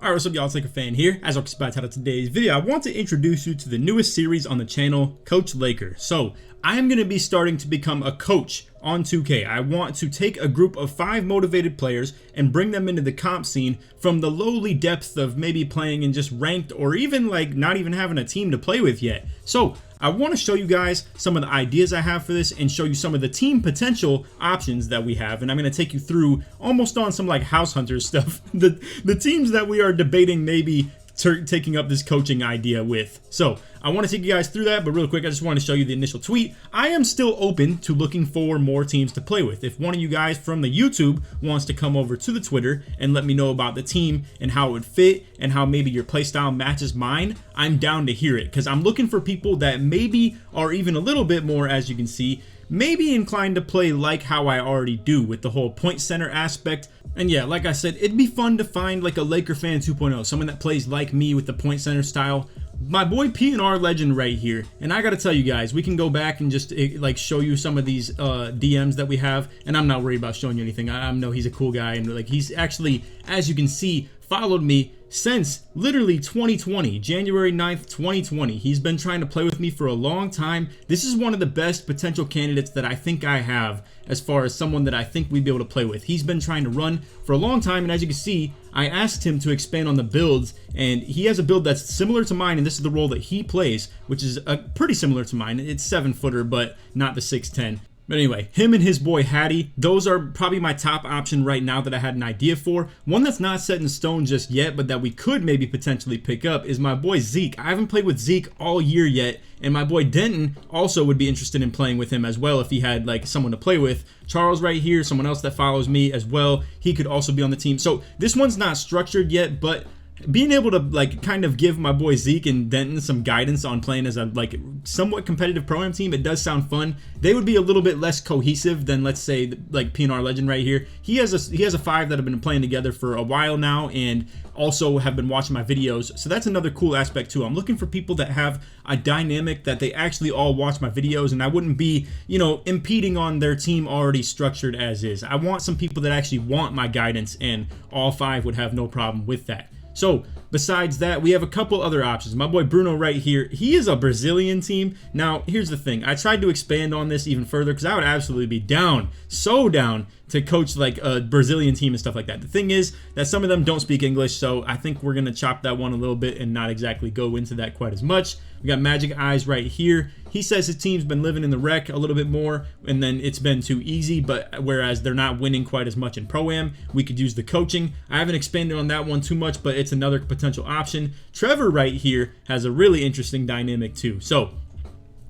Alright, what's up y'all, it's LakerFan here. As I was about to title today's video, I want to introduce you to the newest series on the channel, Coach Laker. So, I'm going to be starting to become a coach on 2K. I want to take a group of 5 motivated players and bring them into the comp scene from the lowly depth of maybe playing in just ranked or even like not even having a team to play with yet. So, I want to show you guys some of the ideas I have for this and show you some of the team potential options that we have. And I'm going to take you through almost on some like House Hunters stuff, the teams that we are debating maybe taking up this coaching idea with. So I want to take you guys through that, but real quick, I just want to show you the initial tweet. I am still open to looking for more teams to play with. If one of you guys from the YouTube wants to come over to the Twitter and let me know about the team and how it would fit and how maybe your playstyle matches mine, I'm down to hear it, because I'm looking for people that maybe are even a little bit more, as you can see, maybe inclined to play like how I already do with the whole point center aspect. And yeah, like I said, it'd be fun to find like a LakerFan 2.0, someone that plays like me with the point center style. My boy P&R Legend right here, and I gotta tell you guys, we can go back and just like show you some of these DMs that we have, and I'm not worried about showing you anything. I know he's a cool guy, and like he's actually, as you can see, followed me since literally 2020, January 9th, 2020. He's been trying to play with me for a long time. This is one of the best potential candidates that I think I have as far as someone that I think we'd be able to play with. He's been trying to run for a long time, and as you can see, I asked him to expand on the builds, and he has a build that's similar to mine, and this is the role that he plays, which is pretty similar to mine. It's 7-footer, but not the 6'10". But anyway, him and his boy Hattie, those are probably my top option right now that I had an idea for. One that's not set in stone just yet, but that we could maybe potentially pick up is my boy Zeke. I haven't played with Zeke all year yet, and my boy Denton also would be interested in playing with him as well if he had like someone to play with. Charles right here, someone else that follows me as well, he could also be on the team. So this one's not structured yet, but being able to like kind of give my boy Zeke and Denton some guidance on playing as a like somewhat competitive pro-am team, it does sound fun. They would be a little bit less cohesive than, let's say, like P&R Legend right here. He has a 5 that have been playing together for a while now and also have been watching my videos. So that's another cool aspect too. I'm looking for people that have a dynamic that they actually all watch my videos, and I wouldn't be, you know, impeding on their team already structured as is. I want some people that actually want my guidance, and all 5 would have no problem with that. So, besides that, we have a couple other options. My boy Bruno right here, he is a Brazilian team. Now, here's the thing. I tried to expand on this even further because I would absolutely be down, so down, to coach like a Brazilian team and stuff like that. The thing is that some of them don't speak English, so I think we're going to chop that one a little bit and not exactly go into that quite as much. We got Magic Eyes right here. He says his team's been living in the wreck a little bit more, and then it's been too easy, but whereas they're not winning quite as much in Pro-Am, we could use the coaching. I haven't expanded on that one too much, but it's another potential option. Trevor right here has a really interesting dynamic too. So,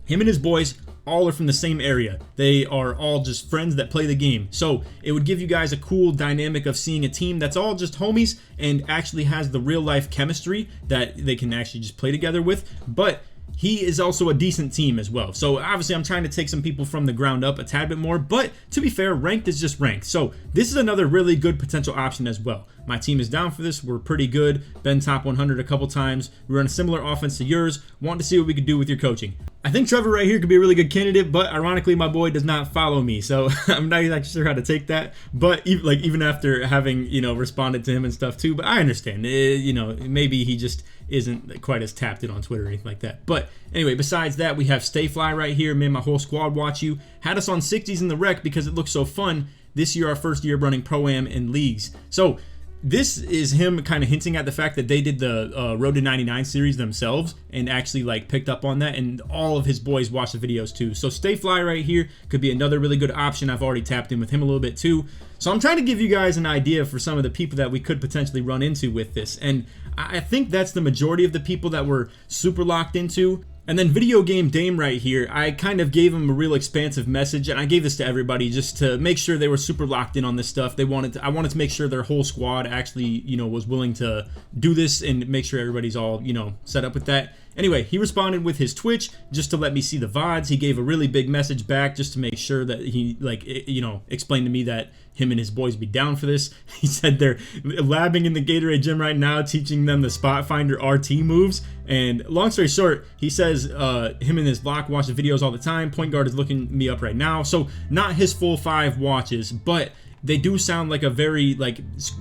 him and his boys all are from the same area. They are all just friends that play the game. So it would give you guys a cool dynamic of seeing a team that's all just homies and actually has the real life chemistry that they can actually just play together with. But he is also a decent team as well. So obviously I'm trying to take some people from the ground up a tad bit more, but to be fair, ranked is just ranked. So this is another really good potential option as well. My team is down for this. We're pretty good. Been top 100 a couple times. We run a similar offense to yours. Want to see what we could do with your coaching. I think Trevor right here could be a really good candidate, but ironically my boy does not follow me, so I'm not exactly sure how to take that. But even after having, you know, responded to him and stuff too, but I understand. You know, maybe he just isn't quite as tapped in on Twitter or anything like that. But anyway, besides that, we have Stayfly right here. Me and my whole squad watch you. Had us on 60s in the rec because it looks so fun. This year, our first year running Pro-Am and leagues. So this is him kind of hinting at the fact that they did the Road to 99 series themselves and actually like picked up on that, and all of his boys watch the videos too. So Stayfly right here could be another really good option. I've already tapped in with him a little bit too. So I'm trying to give you guys an idea for some of the people that we could potentially run into with this, and I think that's the majority of the people that we're super locked into. And then Video Game Dame right here, I kind of gave him a real expansive message, and I gave this to everybody just to make sure they were super locked in on this stuff. I wanted to make sure their whole squad actually, you know, was willing to do this and make sure everybody's all, you know, set up with that. Anyway, he responded with his Twitch just to let me see the VODs. He gave a really big message back just to make sure that he, like, you know, explained to me that him and his boys be down for this. He said they're labbing in the Gatorade gym right now, teaching them the Spot Finder RT moves. And long story short, he says him and his block watch the videos all the time. Point guard is looking me up right now. So not his full 5 watches, but they do sound like a very,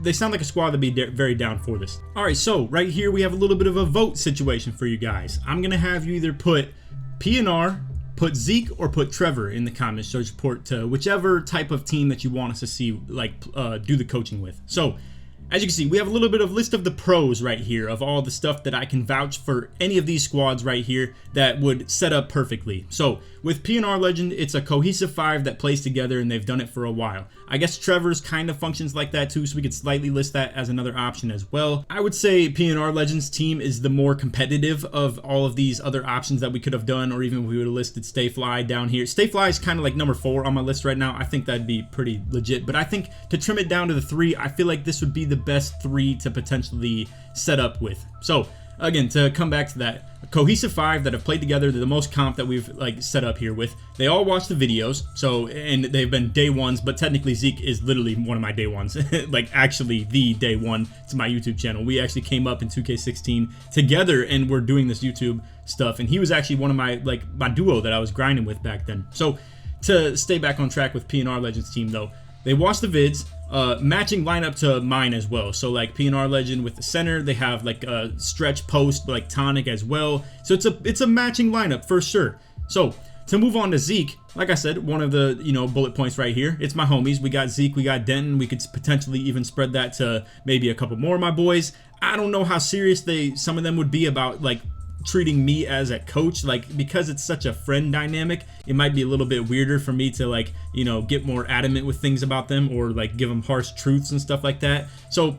they sound like a squad that'd be very down for this. All right, so right here we have a little bit of a vote situation for you guys. I'm gonna have you either put PNR, put Zeke, or put Trevor in the comments. So support to whichever type of team that you want us to see do the coaching with. So as you can see, we have a little bit of list of the pros right here of all the stuff that I can vouch for any of these squads right here that would set up perfectly. So with PNR Legend, it's a cohesive 5 that plays together, and they've done it for a while. I guess Trevor's kind of functions like that too, so we could slightly list that as another option as well. I would say PNR Legend's team is the more competitive of all of these other options that we could have done, or even if we would have listed Stayfly down here. Stayfly is kind of like number 4 on my list right now. I think that'd be pretty legit, but I think to trim it down to the 3, I feel like this would be the best 3 to potentially set up with. So again, to come back to that, a cohesive 5 that have played together, they're the most comp that we've set up here with. They all watch the videos, so, and they've been day ones, but technically Zeke is literally one of my day ones. Actually the day one to my YouTube channel. We actually came up in 2K16 together, and we're doing this YouTube stuff, and he was actually one of my my duo that I was grinding with back then. So to stay back on track with PNR Legends team though, they watch the vids, matching lineup to mine as well. So PNR Legend with the center, they have a stretch post Tonic as well. So it's a matching lineup for sure. So to move on to Zeke, like I said, one of the bullet points right here, it's my homies. We got Zeke, we got Denton. We could potentially even spread that to maybe a couple more of my boys. I don't know how serious some of them would be about treating me as a coach, because it's such a friend dynamic, it might be a little bit weirder for me to get more adamant with things about them, or give them harsh truths and stuff like that. So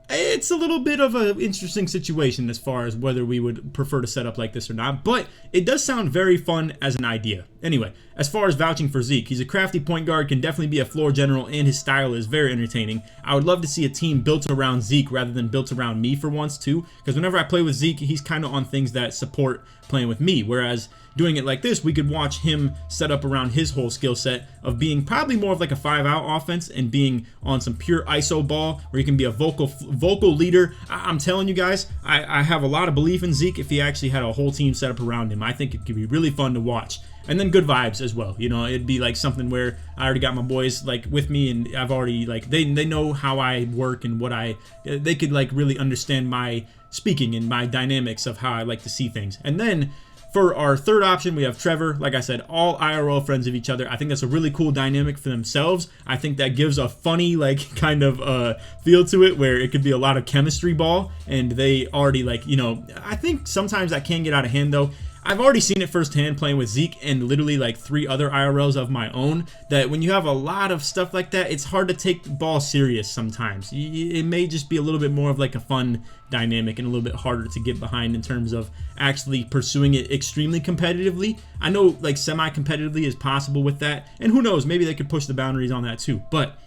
it's a little bit of an interesting situation as far as whether we would prefer to set up like this or not, but it does sound very fun as an idea. Anyway, as far as vouching for Zeke, he's a crafty point guard, can definitely be a floor general, and his style is very entertaining. I would love to see a team built around Zeke rather than built around me for once too, because whenever I play with Zeke, he's kind of on things that support playing with me, whereas doing it like this, we could watch him set up around his whole skill set of being probably more of a 5-out offense and being on some pure ISO ball where he can be a vocal leader. I'm telling you guys, I have a lot of belief in Zeke if he actually had a whole team set up around him. I think it could be really fun to watch. And then good vibes as well. It'd be something where I already got my boys with me, and I've already they know how I work and what they could really understand my speaking and my dynamics of how I like to see things. And then for our third option, we have Trevor. Like I said, all IRL friends of each other. I think that's a really cool dynamic for themselves. I think that gives a funny kind of feel to it, where it could be a lot of chemistry ball, and they already I think sometimes that can get out of hand though. I've already seen it firsthand playing with Zeke and literally 3 other IRLs of my own, that when you have a lot of stuff like that, it's hard to take the ball serious sometimes. It may just be a little bit more of a fun dynamic and a little bit harder to get behind in terms of actually pursuing it extremely competitively. I know semi-competitively is possible with that, and who knows, maybe they could push the boundaries on that too. But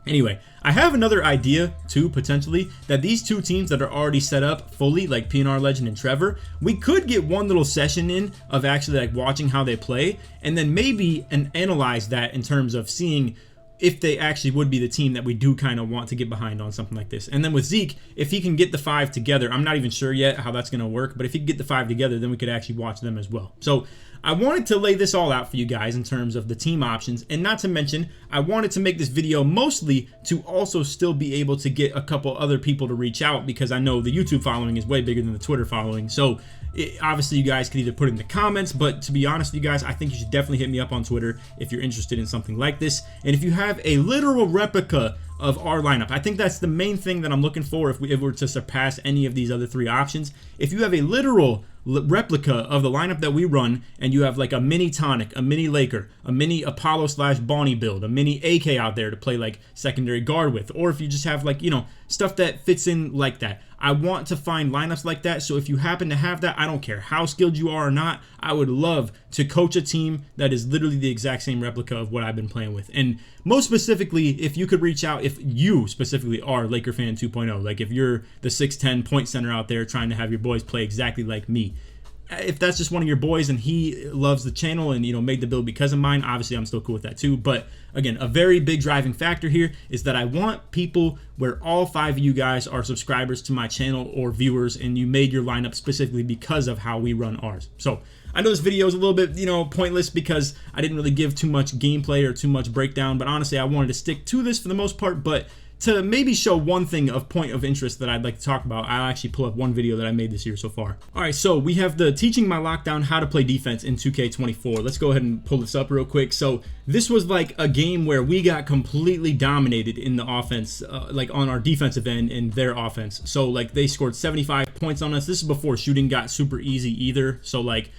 anyway, I have another idea too, potentially, that these 2 teams that are already set up fully, like PNR Legend and Trevor, we could get one little session in of actually watching how they play, and then maybe analyze that in terms of seeing if they actually would be the team that we do kind of want to get behind on something like this. And then with Zeke, if he can get the 5 together, I'm not even sure yet how that's going to work, but if he can get the 5 together, then we could actually watch them as well. So I wanted to lay this all out for you guys in terms of the team options, and not to mention, I wanted to make this video mostly to also still be able to get a couple other people to reach out, because I know the YouTube following is way bigger than the Twitter following. So obviously you guys could either put it in the comments, but to be honest with you guys, I think you should definitely hit me up on Twitter if you're interested in something like this. And if you have a literal replica of our lineup, I think that's the main thing that I'm looking for if we were to surpass any of these other 3 options. If you have a literal replica of the lineup that we run, and you have a mini Tonic, a mini Laker, a mini Apollo / Bonnie build, a mini AK out there to play secondary guard with, or if you just have stuff that fits in like that, I want to find lineups like that. So if you happen to have that, I don't care how skilled you are or not, I would love to coach a team that is literally the exact same replica of what I've been playing with. And most specifically, if you could reach out, if you specifically are LakerFan 2.0, if you're the 6'10" point center out there trying to have your boys play exactly like me, if that's just one of your boys and he loves the channel and, you know, made the build because of mine, obviously I'm still cool with that too. But again, a very big driving factor here is that I want people where all 5 of you guys are subscribers to my channel or viewers, and you made your lineup specifically because of how we run ours. So I know this video is a little bit, you know, pointless because I didn't really give too much gameplay or too much breakdown, but honestly, I wanted to stick to this for the most part. But to maybe show one thing of point of interest that I'd like to talk about, I'll actually pull up one video that I made this year so far. Alright, so we have the teaching my lockdown how to play defense in 2K24. Let's go ahead and pull this up real quick. So this was like a game where we got completely dominated in the offense, like on our defensive end in their offense. So like they scored 75 points on us. This is before shooting got super easy either. So like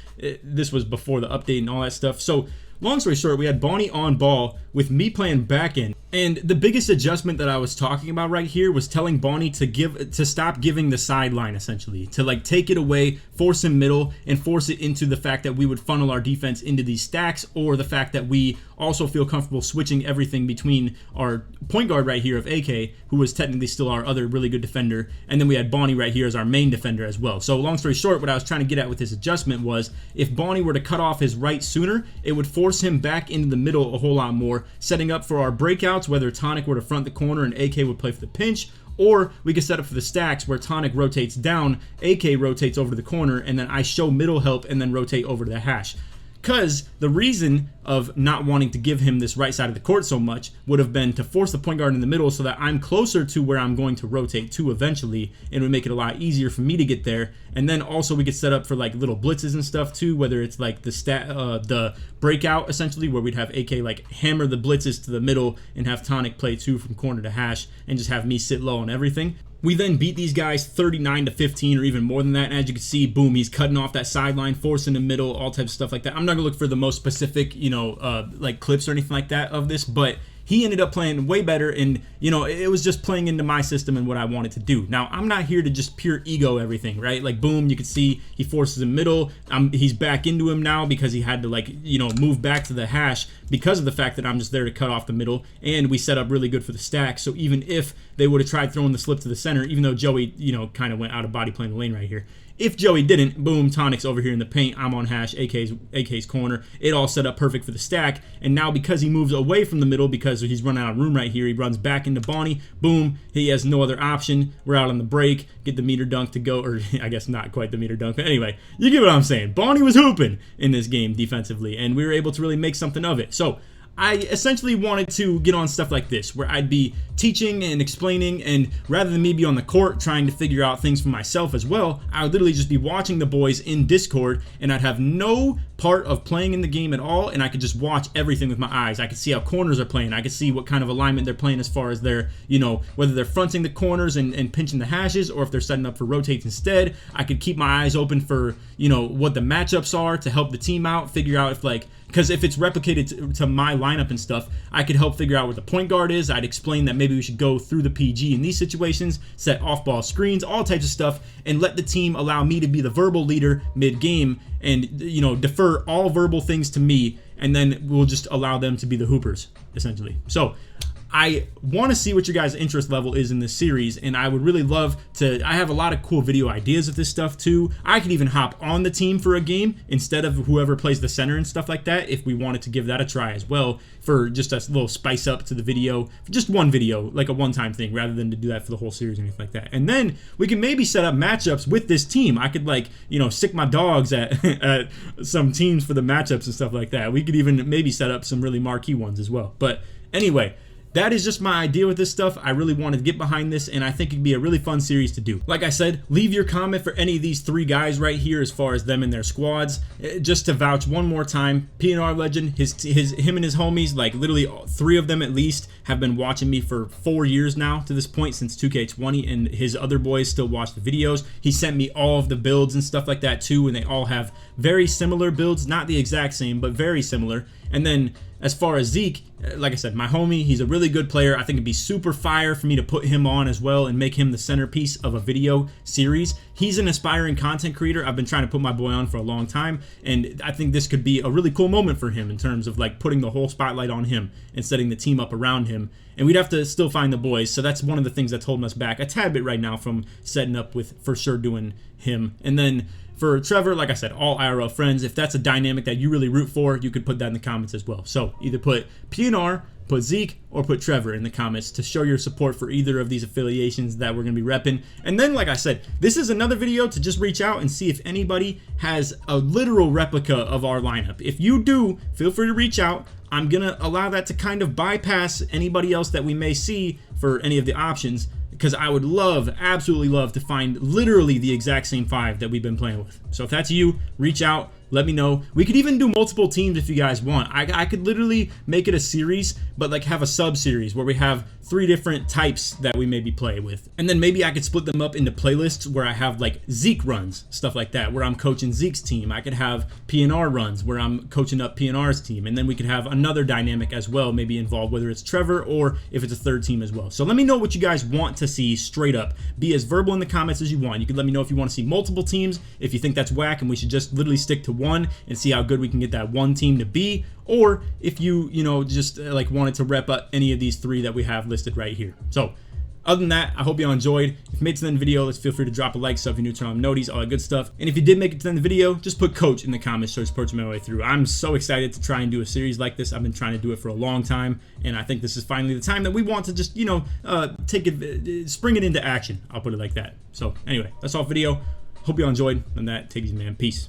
this was before the update and all that stuff. So long story short, we had Bonnie on ball with me playing back end. And the biggest adjustment that I was talking about right here was telling Bonnie to stop giving the sideline, essentially, to like take it away, force him middle, and force it into the fact that we would funnel our defense into these stacks, or the fact that we also feel comfortable switching everything between our point guard right here of AK, who was technically still our other really good defender, and then we had Bonnie right here as our main defender as well. So long story short, what I was trying to get at with this adjustment was if Bonnie were to cut off his right sooner, it would force him back into the middle a whole lot more, setting up for our breakouts, whether Tonic were to front the corner and AK would play for the pinch, or we could set up for the stacks where Tonic rotates down, AK rotates over to the corner, and then I show middle help and then rotate over to the hash. Because the reason of not wanting to give him this right side of the court so much would have been to force the point guard in the middle so that I'm closer to where I'm going to rotate to eventually, and it would make it a lot easier for me to get there. And then also we could set up for like little blitzes and stuff too, whether it's like the breakout essentially, where we'd have AK like hammer the blitzes to the middle and have Tonic play 2 from corner to hash and just have me sit low on everything. We then beat these guys 39-15 or even more than that. And as you can see, boom, he's cutting off that sideline, forcing the middle, all types of stuff like that. I'm not going to look for the most specific, you know, like clips or anything like that of this, but he ended up playing way better, and, you know, it was just playing into my system and what I wanted to do. Now, I'm not here to just pure ego everything, right? Like, boom, you can see he forces him middle. He's back into him now because he had to, like, you know, move back to the hash because of the fact that I'm just there to cut off the middle, and we set up really good for the stack. So even if they would have tried throwing the slip to the center, even though Joey, you know, kind of went out of body playing the lane right here, if Joey didn't, boom, Tonic's over here in the paint, I'm on hash, AK's corner. It all set up perfect for the stack. And now because he moves away from the middle because he's running out of room right here, he runs back into Bonnie. Boom, he has no other option. We're out on the break, get the meter dunk to go, or I guess not quite the meter dunk, but anyway, you get what I'm saying. Bonnie was hooping in this game defensively, and we were able to really make something of it. So I essentially wanted to get on stuff like this where I'd be teaching and explaining, and rather than me be on the court trying to figure out things for myself as well, I would literally just be watching the boys in Discord, and I'd have no part of playing in the game at all, and I could just watch everything with my eyes. I could see how corners are playing. I could see what kind of alignment they're playing as far as their, you know, whether they're fronting the corners and pinching the hashes, or if they're setting up for rotates instead. I could keep my eyes open for, you know, what the matchups are to help the team out, figure out if, like, because if it's replicated to my lineup and stuff, I could help figure out where the point guard is. I'd explain that maybe we should go through the PG in these situations, set off-ball screens, all types of stuff, and let the team allow me to be the verbal leader mid-game and, you know, defer all verbal things to me, and then we'll just allow them to be the hoopers, essentially. So I want to see what your guys' interest level is in this series, and I would really love to. I have a lot of cool video ideas with this stuff too. I could even hop on the team for a game instead of whoever plays the center and stuff like that if we wanted to give that a try as well, for just a little spice up to the video, just one video, like a one-time thing, rather than to do that for the whole series or anything like that. And then we can maybe set up matchups with this team. I could, like, you know, sick my dogs at, at some teams for the matchups and stuff like that. We could even maybe set up some really marquee ones as well. But anyway, that is just my idea with this stuff. I really wanted to get behind this, and I think it'd be a really fun series to do. Like I said, leave your comment for any of these 3 guys right here as far as them and their squads. Just to vouch one more time, PNR Legend, him and his homies, like literally 3 of them at least, have been watching me for 4 years now to this point, since 2K20, and his other boys still watch the videos. He sent me all of the builds and stuff like that too, and they all have very similar builds, not the exact same, but very similar. And then as far as Zeke, like I said, my homie, he's a really good player. I think it'd be super fire for me to put him on as well and make him the centerpiece of a video series. He's an aspiring content creator. I've been trying to put my boy on for a long time, and I think this could be a really cool moment for him in terms of like putting the whole spotlight on him and setting the team up around him. and we'd have to still find the boys. So that's one of the things that's holding us back a tad bit right now from setting up with for sure doing him. And then for Trevor, like I said, all IRL friends. If that's a dynamic that you really root for, you could put that in the comments as well. So either put PNR, put Zeke, or put Trevor in the comments to show your support for either of these affiliations that we're going to be repping. And then, like I said, this is another video to just reach out and see if anybody has a literal replica of our lineup. If you do, feel free to reach out. I'm going to allow that to kind of bypass anybody else that we may see for any of the options, because I would love, absolutely love, to find literally the exact same 5 that we've been playing with. So if that's you, reach out, let me know. We could even do multiple teams if you guys want. I could literally make it a series, but like have a sub-series where we have 3 different types that we maybe play with. And then maybe I could split them up into playlists where I have like Zeke runs, stuff like that, where I'm coaching Zeke's team. I could have PNR runs where I'm coaching up PNR's team. And then we could have another dynamic as well, maybe involved, whether it's Trevor or if it's a third team as well. So let me know what you guys want to see straight up. Be as verbal in the comments as you want. You can let me know if you want to see multiple teams, if you think that's whack and we should just literally stick to one and see how good we can get that one team to be, or if you just like wanted to rep up any of these 3 that we have listed right here. So other than that, I hope y'all enjoyed. If you made it to the end of the video, let's feel free to drop a like, sub if you're new, turn on noties, all that good stuff. And if you did make it to the end of the video, just put coach in the comments so I support my way through. I'm so excited to try and do a series like this. I've been trying to do it for a long time, and I think this is finally the time that we want to just spring it into action. I'll put it like that. So anyway, that's all for the video. Hope y'all enjoyed. And that, take it easy, man. Peace.